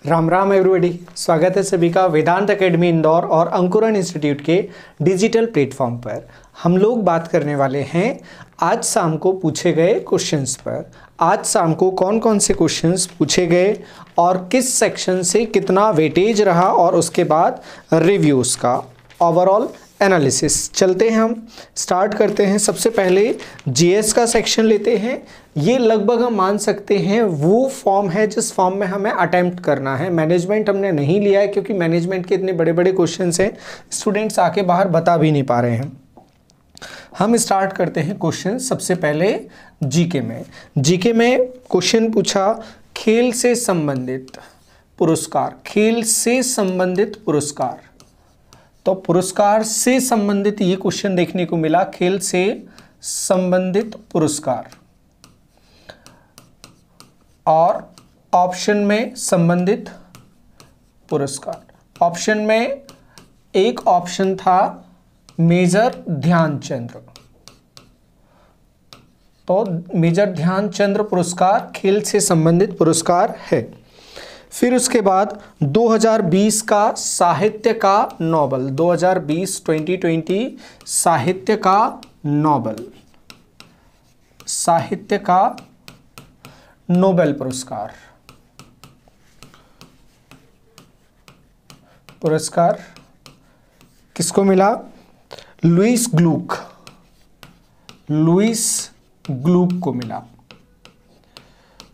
Ram Ram everybody, स्वागत है सभी का वेदांत एकेडमी इंदौर और अंकुरन इंस्टीट्यूट के डिजिटल प्लेटफॉर्म पर। हम लोग बात करने वाले हैं आज शाम को पूछे गए क्वेश्चंस पर। आज शाम को कौन कौन से क्वेश्चंस पूछे गए और किस सेक्शन से कितना वेटेज रहा और उसके बाद रिव्यूज़ का ओवरऑल एनालिसिस। चलते हैं, हम स्टार्ट करते हैं। सबसे पहले जीएस का सेक्शन लेते हैं। ये लगभग हम मान सकते हैं वो फॉर्म है जिस फॉर्म में हमें अटेम्प्ट करना है। मैनेजमेंट हमने नहीं लिया है क्योंकि मैनेजमेंट के इतने बड़े बड़े क्वेश्चंस हैं, स्टूडेंट्स आके बाहर बता भी नहीं पा रहे हैं। हम स्टार्ट करते हैं क्वेश्चन सबसे पहले जीके में। जीके में क्वेश्चन पूछा खेल से संबंधित पुरस्कार। खेल से संबंधित पुरस्कार, तो पुरस्कार से संबंधित ये क्वेश्चन देखने को मिला। खेल से संबंधित पुरस्कार और ऑप्शन में संबंधित पुरस्कार। ऑप्शन में एक ऑप्शन था मेजर ध्यानचंद्र, तो मेजर ध्यानचंद्र पुरस्कार खेल से संबंधित पुरस्कार है। फिर उसके बाद 2020 का साहित्य का नोबेल, 2020 साहित्य का नोबेल, साहित्य का नोबेल पुरस्कार। पुरस्कार किसको मिला? लुईस ग्लूक, लुईस ग्लूक को मिला।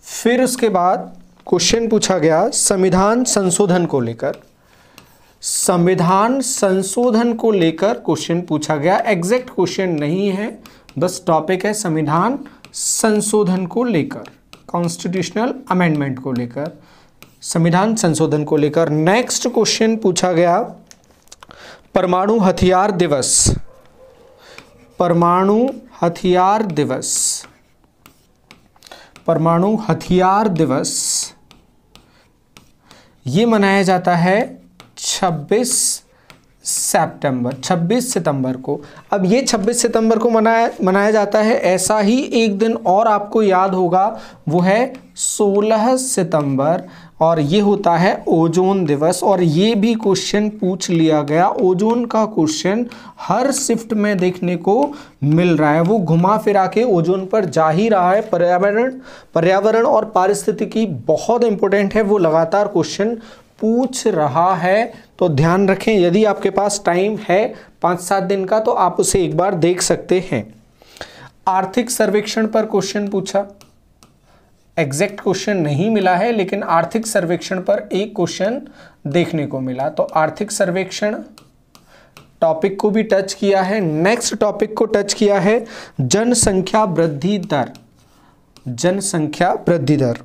फिर उसके बाद क्वेश्चन पूछा गया संविधान संशोधन को लेकर। संविधान संशोधन को लेकर क्वेश्चन पूछा गया। एग्जैक्ट क्वेश्चन नहीं है, बस टॉपिक है संविधान संशोधन को लेकर, कॉन्स्टिट्यूशनल अमेंडमेंट को लेकर, संविधान संशोधन को लेकर। नेक्स्ट क्वेश्चन पूछा गया परमाणु हथियार दिवस। परमाणु हथियार दिवस, परमाणु हथियार दिवस ये मनाया जाता है 26 सितंबर को। अब ये 26 सितंबर को मनाया जाता है। ऐसा ही एक दिन और आपको याद होगा, वो है 16 सितंबर और ये होता है ओजोन दिवस। और ये भी क्वेश्चन पूछ लिया गया। ओजोन का क्वेश्चन हर शिफ्ट में देखने को मिल रहा है, वो घुमा फिरा के ओजोन पर जा ही रहा है। पर्यावरण और पारिस्थितिकी बहुत इंपॉर्टेंट है, वो लगातार क्वेश्चन पूछ रहा है। तो ध्यान रखें, यदि आपके पास टाइम है 5-7 दिन का तो आप उसे एक बार देख सकते हैं। आर्थिक सर्वेक्षण पर क्वेश्चन पूछा। एग्जैक्ट क्वेश्चन नहीं मिला है, लेकिन आर्थिक सर्वेक्षण पर एक क्वेश्चन देखने को मिला। तो आर्थिक सर्वेक्षण टॉपिक को भी टच किया है। नेक्स्ट टॉपिक को टच किया है जनसंख्या वृद्धि दर। जनसंख्या वृद्धि दर,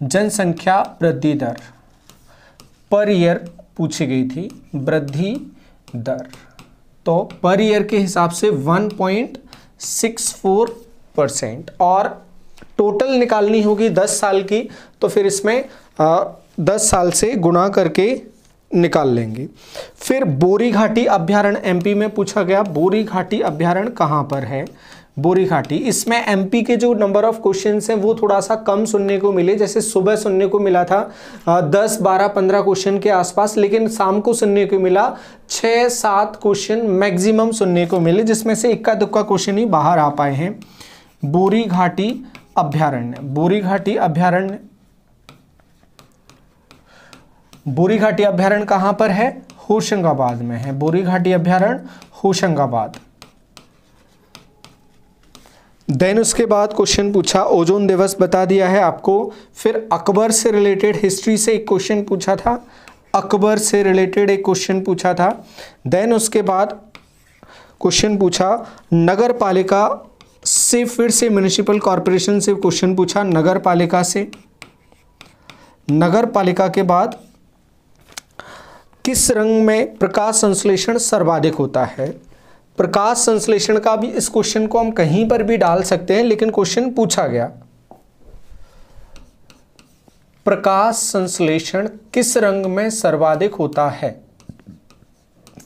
जनसंख्या वृद्धि दर पर ईयर पूछी गई थी। वृद्धि दर तो पर ईयर के हिसाब से 1.64% और टोटल निकालनी होगी 10 साल की, तो फिर इसमें 10 साल से गुणा करके निकाल लेंगे। फिर बोरी घाटी अभ्यारण्य एमपी में पूछा गया। बोरी घाटी अभ्यारण्य कहाँ पर है? बोरी घाटी, इसमें एमपी के जो नंबर ऑफ क्वेश्चंस हैं वो थोड़ा सा कम सुनने को मिले। जैसे सुबह सुनने को मिला था 10, 12, 15 क्वेश्चन के आसपास, लेकिन शाम को सुनने को मिला 6-7 क्वेश्चन मैक्सिमम सुनने को मिले, जिसमें से इक्का दुक्का क्वेश्चन ही बाहर आ पाए हैं। बोरी घाटी अभ्यारण्य, बोरी घाटी अभ्यारण्य, बोरी घाटी अभ्यारण्य कहां पर है? होशंगाबाद में है। बोरी घाटी अभ्यारण्य होशंगाबाद। देन उसके बाद क्वेश्चन पूछा, ओजोन दिवस बता दिया है आपको। फिर अकबर से रिलेटेड हिस्ट्री से एक क्वेश्चन पूछा था। अकबर से रिलेटेड एक क्वेश्चन पूछा था। देन उसके बाद क्वेश्चन पूछा नगर पालिका से, फिर से म्युनिसिपल कॉरपोरेशन से क्वेश्चन पूछा। नगर पालिका से, नगर पालिका के बाद किस रंग में प्रकाश संश्लेषण सर्वाधिक होता है? प्रकाश संश्लेषण का भी, इस क्वेश्चन को हम कहीं पर भी डाल सकते हैं, लेकिन क्वेश्चन पूछा गया प्रकाश संश्लेषण किस रंग में सर्वाधिक होता है?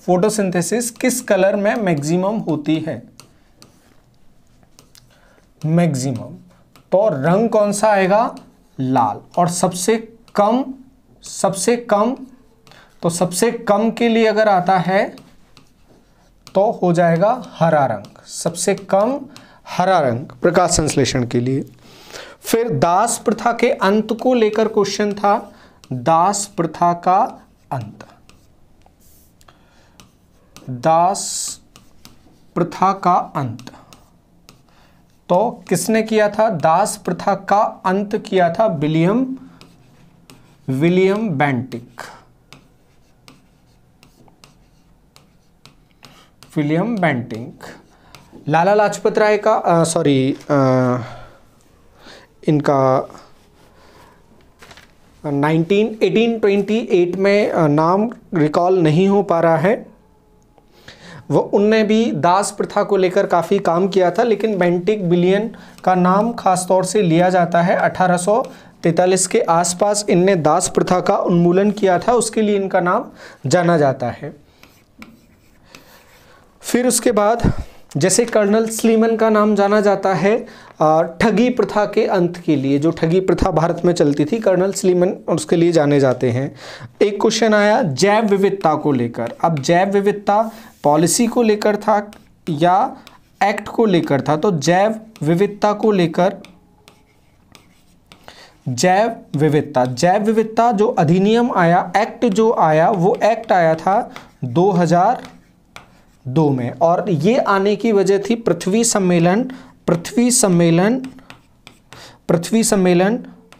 फोटोसिंथेसिस किस कलर में मैक्सिमम होती है? मैक्सिमम, तो रंग कौन सा आएगा? लाल। और सबसे कम तो सबसे कम के लिए अगर आता है तो हो जाएगा हरा रंग, सबसे कम हरा रंग प्रकाश संश्लेषण के लिए। फिर दास प्रथा के अंत को लेकर क्वेश्चन था, दास प्रथा का अंत, दास प्रथा का अंत तो किसने किया था? दास प्रथा का अंत किया था William Bentinck. William Bentinck. Lala Lajpat Rai का इनका 1828 में नाम रिकॉल नहीं हो पा रहा है। वो उनने भी दास प्रथा को लेकर काफ़ी काम किया था, लेकिन बेंटिक बिलियन का नाम खास तौर से लिया जाता है। 1843 के आसपास इनने दास प्रथा का उन्मूलन किया था, उसके लिए इनका नाम जाना जाता है। फिर उसके बाद जैसे कर्नल स्लीमन का नाम जाना जाता है ठगी प्रथा के अंत के लिए, जो ठगी प्रथा भारत में चलती थी, कर्नल स्लीमन उसके लिए जाने जाते हैं। एक क्वेश्चन आया जैव विविधता को लेकर। अब जैव विविधता पॉलिसी को लेकर था या एक्ट को लेकर था? तो जैव विविधता को लेकर, जैव विविधता जो अधिनियम आया, एक्ट जो आया, वो एक्ट आया था 2002 में। और ये आने की वजह थी पृथ्वी सम्मेलन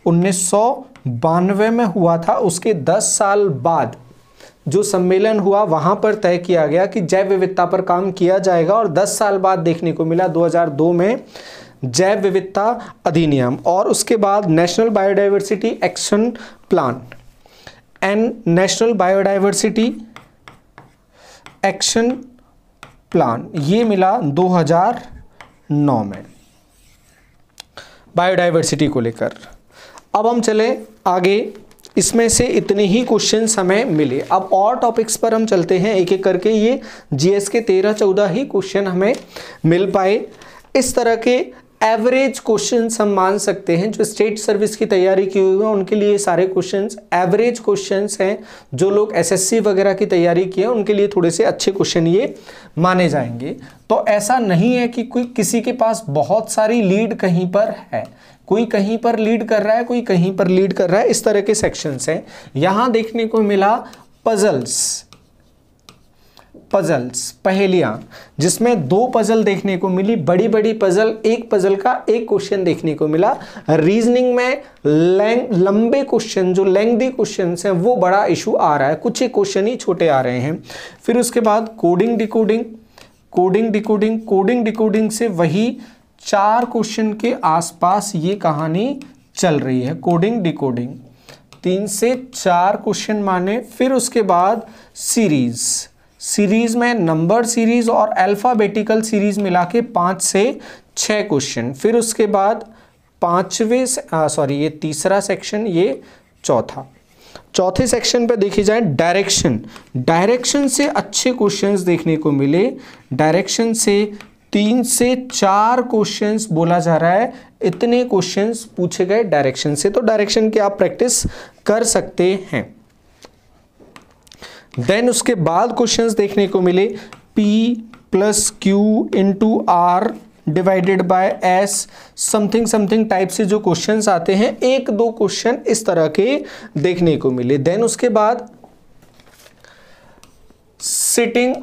1992 में हुआ था। उसके 10 साल बाद जो सम्मेलन हुआ वहां पर तय किया गया कि जैव विविधता पर काम किया जाएगा, और 10 साल बाद देखने को मिला 2002 में जैव विविधता अधिनियम। और उसके बाद national biodiversity action plan and national biodiversity action plan, ये मिला 2009 में बायोडाइवर्सिटी को लेकर। अब हम चले आगे, इसमें से इतने ही क्वेश्चंस हमें मिले। अब और टॉपिक्स पर हम चलते हैं एक एक करके। ये जीएस के 13-14 ही क्वेश्चन हमें मिल पाए। इस तरह के एवरेज क्वेश्चंस हम मान सकते हैं। जो स्टेट सर्विस की तैयारी की हुई है उनके लिए सारे क्वेश्चंस एवरेज क्वेश्चंस हैं। जो लोग एसएससी वगैरह की तैयारी की है उनके लिए थोड़े से अच्छे क्वेश्चन ये माने जाएंगे। तो ऐसा नहीं है कि कोई किसी के पास बहुत सारी लीड कहीं पर है, कोई कहीं पर लीड कर रहा है, कोई कहीं पर लीड कर रहा है, इस तरह के सेक्शंस हैं। यहां देखने को मिला पजल्स, पहेलियां, जिसमें 2 पजल देखने को मिली, बड़ी बड़ी पजल। एक पजल का एक क्वेश्चन देखने को मिला। रीजनिंग में लंबे क्वेश्चन, जो लेंथी क्वेश्चंस हैं, वो बड़ा इशू आ रहा है, कुछ एक क्वेश्चन ही छोटे आ रहे हैं। फिर उसके बाद कोडिंग डिकोडिंग से वही 4 क्वेश्चन के आसपास ये कहानी चल रही है। कोडिंग डिकोडिंग 3 से 4 क्वेश्चन माने। फिर उसके बाद सीरीज में नंबर सीरीज और अल्फाबेटिकल सीरीज मिला के 5 से 6 क्वेश्चन। फिर उसके बाद ये तीसरा सेक्शन, ये चौथे सेक्शन पे देखी जाए डायरेक्शन से अच्छे क्वेश्चंस देखने को मिले। डायरेक्शन से 3 से 4 क्वेश्चंस बोला जा रहा है, इतने क्वेश्चंस पूछे गए डायरेक्शन से। तो डायरेक्शन की आप प्रैक्टिस कर सकते हैं। देन उसके बाद क्वेश्चंस देखने को मिले P + Q × R divided by S, something type से जो क्वेश्चंस आते हैं, 1-2 क्वेश्चन इस तरह के देखने को मिले। देन उसके बाद सिटिंग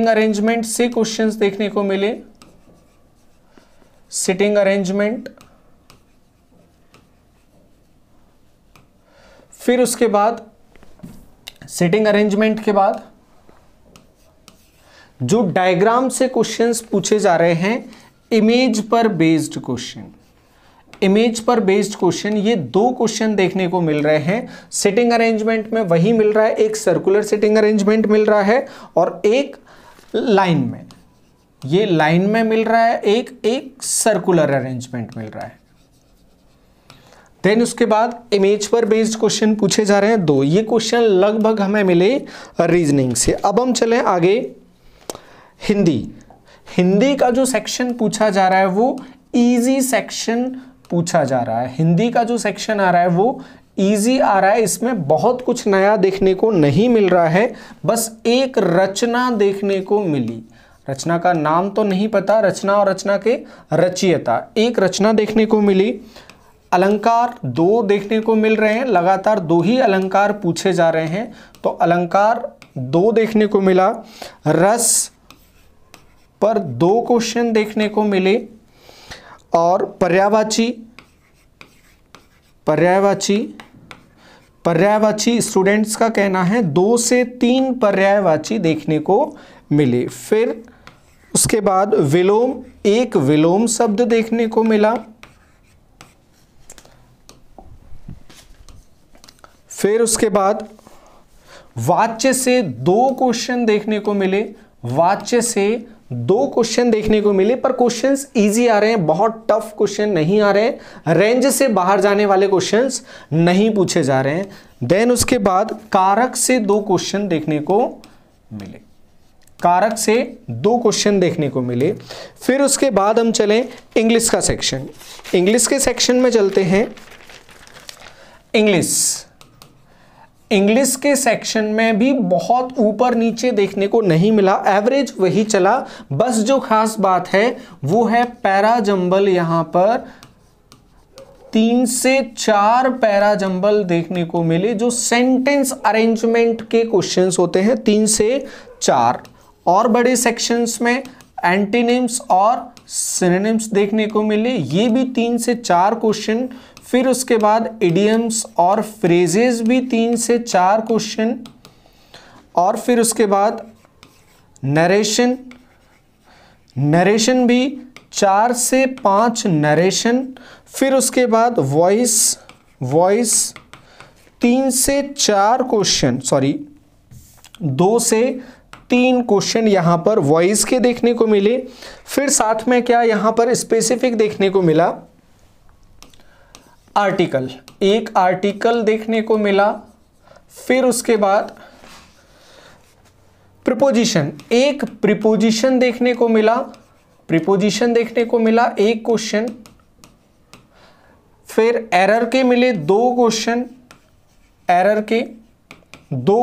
अरेंजमेंट से क्वेश्चंस देखने को मिले। सिटिंग अरेंजमेंट, फिर उसके बाद सिटिंग अरेंजमेंट के बाद जो डायग्राम से क्वेश्चंस पूछे जा रहे हैं, इमेज पर बेस्ड क्वेश्चन, ये 2 क्वेश्चन देखने को मिल रहे हैं। सिटिंग अरेंजमेंट में वही मिल रहा है, एक सर्कुलर सिटिंग अरेंजमेंट मिल रहा है और एक लाइन में, ये लाइन में मिल रहा है, एक सर्कुलर अरेंजमेंट मिल रहा है। देन उसके बाद इमेज पर बेस्ड क्वेश्चन पूछे जा रहे हैं 2। ये क्वेश्चन लगभग हमें मिले रीजनिंग से। अब हम चलें आगे, हिंदी का जो सेक्शन पूछा जा रहा है वो इजी सेक्शन पूछा जा रहा है। हिंदी का जो सेक्शन आ रहा है वो इजी आ रहा है, इसमें बहुत कुछ नया देखने को नहीं मिल रहा है, बस एक रचना देखने को मिली। रचना का नाम तो नहीं पता, रचना और रचना के रचयिता, एक रचना देखने को मिली। अलंकार 2 देखने को मिल रहे हैं, लगातार 2 ही अलंकार पूछे जा रहे हैं, तो अलंकार 2 देखने को मिला। रस पर 2 क्वेश्चन देखने को मिले और पर्यायवाची स्टूडेंट्स का कहना है 2 से 3 पर्यायवाची देखने को मिले। फिर उसके बाद विलोम, 1 विलोम शब्द देखने को मिला। फिर उसके बाद वाच्य से 2 क्वेश्चन देखने को मिले, वाच्य से 2 क्वेश्चन देखने को मिले, पर क्वेश्चंस इजी आ रहे हैं, बहुत टफ क्वेश्चन नहीं आ रहे हैं, रेंज से बाहर जाने वाले क्वेश्चंस नहीं पूछे जा रहे हैं। देन उसके बाद कारक से 2 क्वेश्चन देखने को मिले, कारक से 2 क्वेश्चन देखने को मिले। फिर उसके बाद हम चलें इंग्लिश का सेक्शन, इंग्लिश के सेक्शन में चलते हैं। इंग्लिश के सेक्शन में भी बहुत ऊपर नीचे देखने को नहीं मिला, एवरेज वही चला। बस जो खास बात है वो है पैरा जंबल, यहां पर 3 से 4 पैरा जंबल देखने को मिले, जो सेंटेंस अरेंजमेंट के क्वेश्चंस होते हैं, 3 से 4। और बड़े सेक्शंस में एंटीनिम्स और सिनोनिम्स देखने को मिले, ये भी 3 से 4 क्वेश्चन। फिर उसके बाद इडियम्स और फ्रेजेस भी 3 से 4 क्वेश्चन। और फिर उसके बाद नरेशन भी 4 से 5 नरेशन। फिर उसके बाद वॉइस 3 से 4 क्वेश्चन, 2 से 3 क्वेश्चन यहां पर वॉइस के देखने को मिले। फिर साथ में क्या यहां पर स्पेसिफिक देखने को मिला, आर्टिकल, 1 आर्टिकल देखने को मिला। फिर उसके बाद प्रीपोजिशन, 1 प्रीपोजिशन देखने को मिला, 1 क्वेश्चन। फिर एरर के मिले 2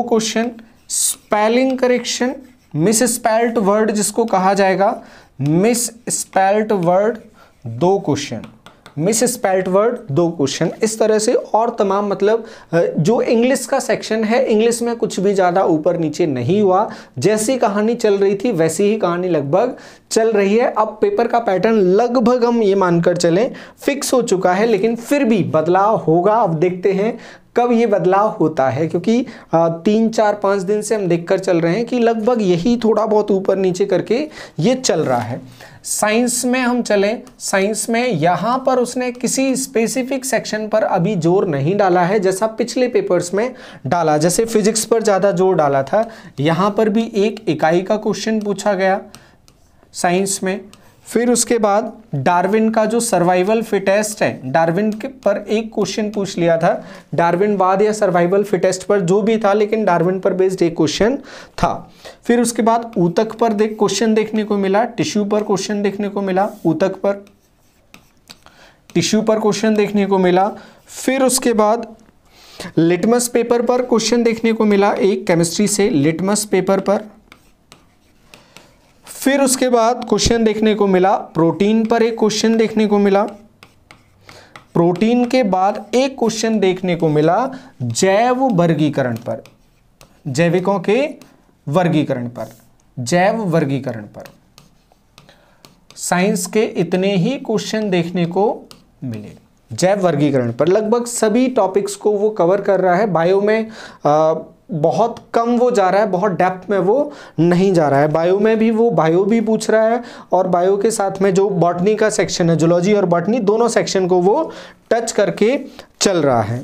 question, spelling correction, miss spelt word जिसको कहा जाएगा, मिस स्पेल्ट वर्ड 2 क्वेश्चन, इस तरह से। और तमाम, मतलब जो इंग्लिश का सेक्शन है, इंग्लिश में कुछ भी ज़्यादा ऊपर नीचे नहीं हुआ, जैसी कहानी चल रही थी वैसी ही कहानी लगभग चल रही है। अब पेपर का पैटर्न लगभग हम ये मानकर चलें फिक्स हो चुका है, लेकिन फिर भी बदलाव होगा। अब देखते हैं कब ये बदलाव होता है, क्योंकि 3, 4, 5 दिन से हम देखकर चल रहे हैं कि लगभग यही थोड़ा बहुत ऊपर नीचे करके ये चल रहा है। साइंस में हम चलें, साइंस में यहाँ पर उसने किसी स्पेसिफिक सेक्शन पर अभी जोर नहीं डाला है, जैसा पिछले पेपर्स में डाला। जैसे फिजिक्स पर ज़्यादा जोर डाला था, यहाँ पर भी 1 इकाई का क्वेश्चन पूछा गया साइंस में। फिर उसके बाद डार्विन का जो सर्वाइवल फिटेस्ट है, डार्विन के पर 1 क्वेश्चन पूछ लिया था, डार्विनवाद या सर्वाइवल फिटेस्ट पर जो भी था, लेकिन डार्विन पर बेस्ड 1 क्वेश्चन था। फिर उसके बाद ऊतक पर क्वेश्चन देखने को मिला, टिश्यू पर क्वेश्चन देखने को मिला, ऊतक पर, टिश्यू पर क्वेश्चन देखने को मिला। फिर उसके बाद लिटमस पेपर पर क्वेश्चन देखने को मिला, 1 केमिस्ट्री से लिटमस पेपर पर। फिर उसके बाद क्वेश्चन देखने को मिला प्रोटीन पर, 1 क्वेश्चन देखने को मिला। प्रोटीन के बाद 1 क्वेश्चन देखने को मिला जैव वर्गीकरण पर, जैविकों के वर्गीकरण पर, जैव वर्गीकरण पर। साइंस के इतने ही क्वेश्चन देखने को मिले जैव वर्गीकरण पर। लगभग सभी टॉपिक्स को वो कवर कर रहा है। बायो में बहुत कम वो जा रहा है, बहुत डेप्थ में वो नहीं जा रहा है। बायो में भी वो बायो भी पूछ रहा है, और बायो के साथ में जो बॉटनी का सेक्शन है, जूलॉजी और बॉटनी, दोनों सेक्शन को वो टच करके चल रहा है।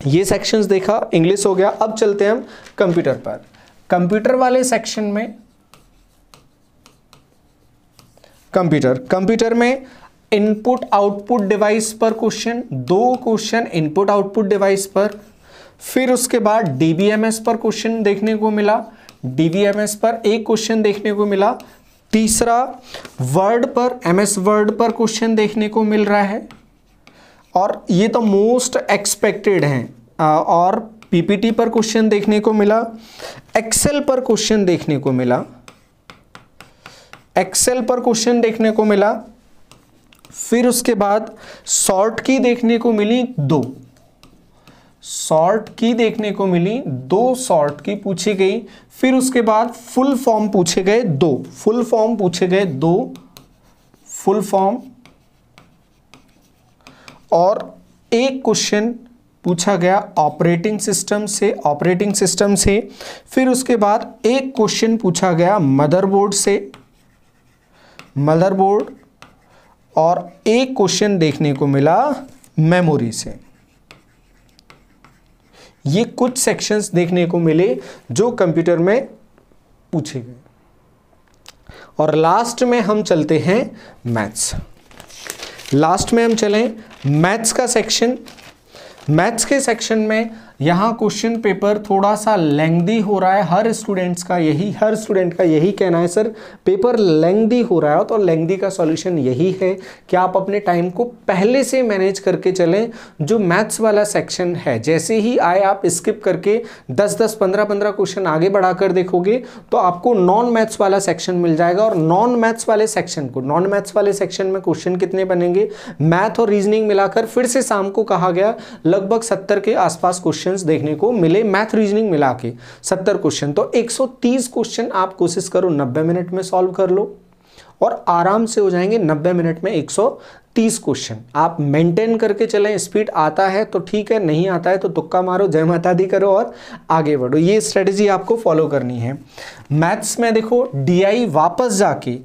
ये सेक्शंस देखा, इंग्लिश हो गया। अब चलते हैं हम कंप्यूटर पर। कंप्यूटर वाले सेक्शन में कंप्यूटर में इनपुट आउटपुट डिवाइस पर question, 2 question input output device पर। फिर उसके बाद डीबीएमएस पर क्वेश्चन देखने को मिला, डीबीएमएस पर 1 क्वेश्चन देखने को मिला। तीसरा वर्ड पर, एमएस वर्ड पर क्वेश्चन देखने को मिल रहा है, और ये तो मोस्ट एक्सपेक्टेड हैं। और पीपीटी पर क्वेश्चन देखने को मिला, एक्सेल पर क्वेश्चन देखने को मिला, एक्सेल पर क्वेश्चन देखने को मिला। फिर उसके बाद शॉर्ट की देखने को मिली 2, शॉर्ट की देखने को मिली 2 शॉर्ट की पूछी गई। फिर उसके बाद फुल फॉर्म पूछे गए 2, फुल फॉर्म पूछे गए 2, फुल फॉर्म। और एक क्वेश्चन पूछा गया ऑपरेटिंग सिस्टम से, ऑपरेटिंग सिस्टम से। फिर उसके बाद एक क्वेश्चन पूछा गया मदरबोर्ड से, मदरबोर्ड। और एक क्वेश्चन देखने को मिला मेमोरी से। ये कुछ सेक्शंस देखने को मिले जो कंप्यूटर में पूछे गए। और लास्ट में हम चलते हैं मैथ्स। लास्ट में हम चलें मैथ्स का सेक्शन। मैथ्स के सेक्शन में यहाँ क्वेश्चन पेपर थोड़ा सा लेंथी हो रहा है। हर स्टूडेंट का यही कहना है, सर पेपर लेंथी हो रहा है। तो लेंथी का सॉल्यूशन यही है कि आप अपने टाइम को पहले से मैनेज करके चलें। जो मैथ्स वाला सेक्शन है, जैसे ही आए आप स्किप करके 10-10, 15-15 क्वेश्चन आगे बढ़ाकर देखोगे तो आपको नॉन मैथ्स वाला सेक्शन मिल जाएगा। और नॉन मैथ्स वाले सेक्शन में क्वेश्चन कितने बनेंगे, मैथ और रीजनिंग मिलाकर फिर से शाम को कहा गया लगभग 70 के आसपास क्वेश्चन देखने को मिले, मैथ रीजनिंग मिला के 70 क्वेश्चन। तो 130 क्वेश्चन आप कोशिश करो 90 मिनट में सॉल्व कर लो और आराम से हो जाएंगे 90 मिनट में 130 क्वेश्चन। आप मेंटेन करके चलें, स्पीड आता है तो ठीक है, नहीं आता है तो तुक्का मारो, जय माता दी करो और आगे बढ़ो। ये स्ट्रेटेजी आपको फॉलो करनी है। मैथ्स में देखो डीआई वापस जाके,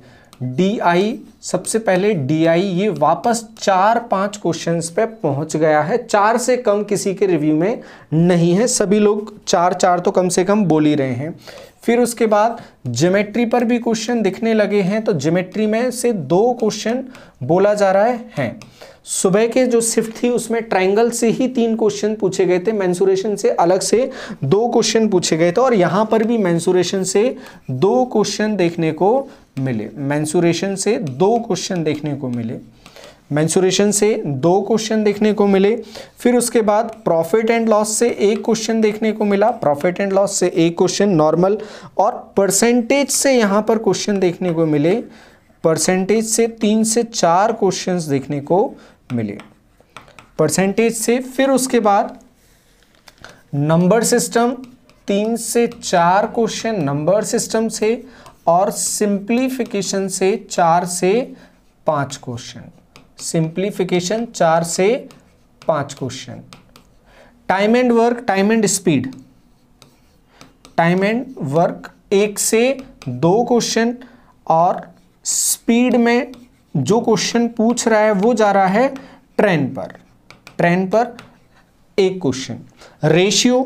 डीआई सबसे पहले डीआई ये वापस 4-5 क्वेश्चंस पे पहुंच गया है। 4 से कम किसी के रिव्यू में नहीं है, सभी लोग 4-4 तो कम से कम बोल ही रहे हैं। फिर उसके बाद ज्योमेट्री पर भी क्वेश्चन दिखने लगे हैं। तो ज्योमेट्री में से 2 क्वेश्चन बोला जा रहा है। सुबह के जो शिफ्ट थी उसमें ट्रायंगल से ही 3 क्वेश्चन पूछे गए थे, मेंसुरेशन से अलग से 2 क्वेश्चन पूछे गए थे। और यहाँ पर भी मेंसुरेशन से 2 क्वेश्चन देखने को मिले, मेंसुरेशन से 2 क्वेश्चन देखने को मिले, मेंसुरेशन से 2 क्वेश्चन देखने को मिले। फिर उसके बाद प्रॉफिट एंड लॉस से 1 क्वेश्चन देखने को मिला, प्रॉफिट एंड लॉस से 1 क्वेश्चन नॉर्मल। और परसेंटेज से यहाँ पर क्वेश्चन देखने को मिले, परसेंटेज से 3 से 4 क्वेश्चंस देखने को मिले, परसेंटेज से। फिर उसके बाद नंबर सिस्टम 3 से 4 क्वेश्चन नंबर सिस्टम से, और सिंप्लीफिकेशन से 4 से 5 क्वेश्चन, सिंप्लीफिकेशन 4 से 5 question. Time and work, time and speed, time and work 1 से 2 क्वेश्चन। और स्पीड में जो क्वेश्चन पूछ रहा है वो जा रहा है ट्रेन पर, ट्रेन पर 1 क्वेश्चन। रेशियो,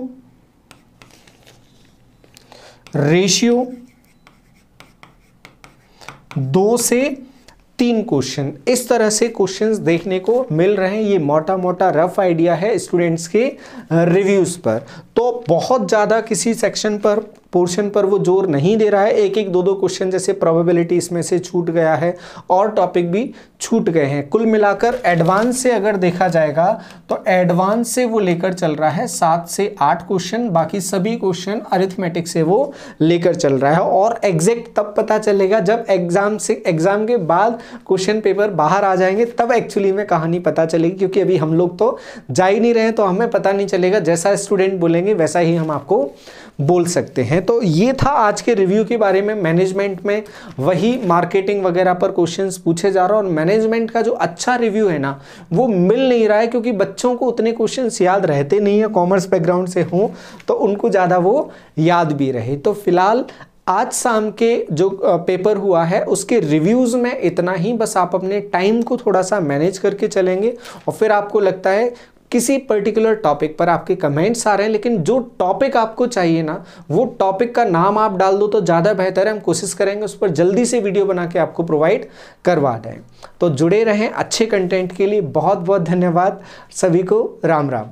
रेशियो 2 से 3 क्वेश्चन। इस तरह से क्वेश्चंस देखने को मिल रहे हैं। ये मोटा मोटा रफ आइडिया है स्टूडेंट्स के रिव्यूज पर। तो बहुत ज़्यादा किसी सेक्शन पर, पोर्शन पर वो जोर नहीं दे रहा है। 1-1, 2-2 क्वेश्चन जैसे प्रोबेबिलिटी इसमें से छूट गया है और टॉपिक भी छूट गए हैं। कुल मिलाकर एडवांस से अगर देखा जाएगा तो एडवांस से वो लेकर चल रहा है 7 से 8 क्वेश्चन, बाकी सभी क्वेश्चन अरिथमेटिक से वो लेकर चल रहा है। और एग्जैक्ट तब पता चलेगा जब एग्जाम के बाद क्वेश्चन पेपर बाहर आ जाएंगे, तब एक्चुअली में कहानी पता चलेगी। क्योंकि अभी हम लोग तो जा ही नहीं रहे हैं, तो हमें पता नहीं चलेगा। जैसा स्टूडेंट बोलेंगे वैसा ही हम आपको बोल सकते हैं। तो ये था आज के रिव्यू के बारे में। मैनेजमेंट में वही मार्केटिंग वगैरह पर क्वेश्चंस पूछे जा रहा है। और मैनेजमेंट का जो अच्छा रिव्यू है ना, वो मिल नहीं रहा है, क्योंकि बच्चों को उतने क्वेश्चंस याद रहते नहीं है। कॉमर्स बैकग्राउंड से हों तो उनको ज़्यादा वो याद भी रहे। तो फिलहाल आज शाम के जो पेपर हुआ है उसके रिव्यूज़ में इतना ही। बस आप अपने टाइम को थोड़ा सा मैनेज करके चलेंगे और फिर आपको लगता है किसी पर्टिकुलर टॉपिक पर आपके कमेंट्स आ रहे हैं, लेकिन जो टॉपिक आपको चाहिए ना, वो टॉपिक का नाम आप डाल दो तो ज़्यादा बेहतर है। हम कोशिश करेंगे उस पर जल्दी से वीडियो बना के आपको प्रोवाइड करवा दें। तो जुड़े रहें अच्छे कंटेंट के लिए। बहुत बहुत धन्यवाद सभी को। राम राम।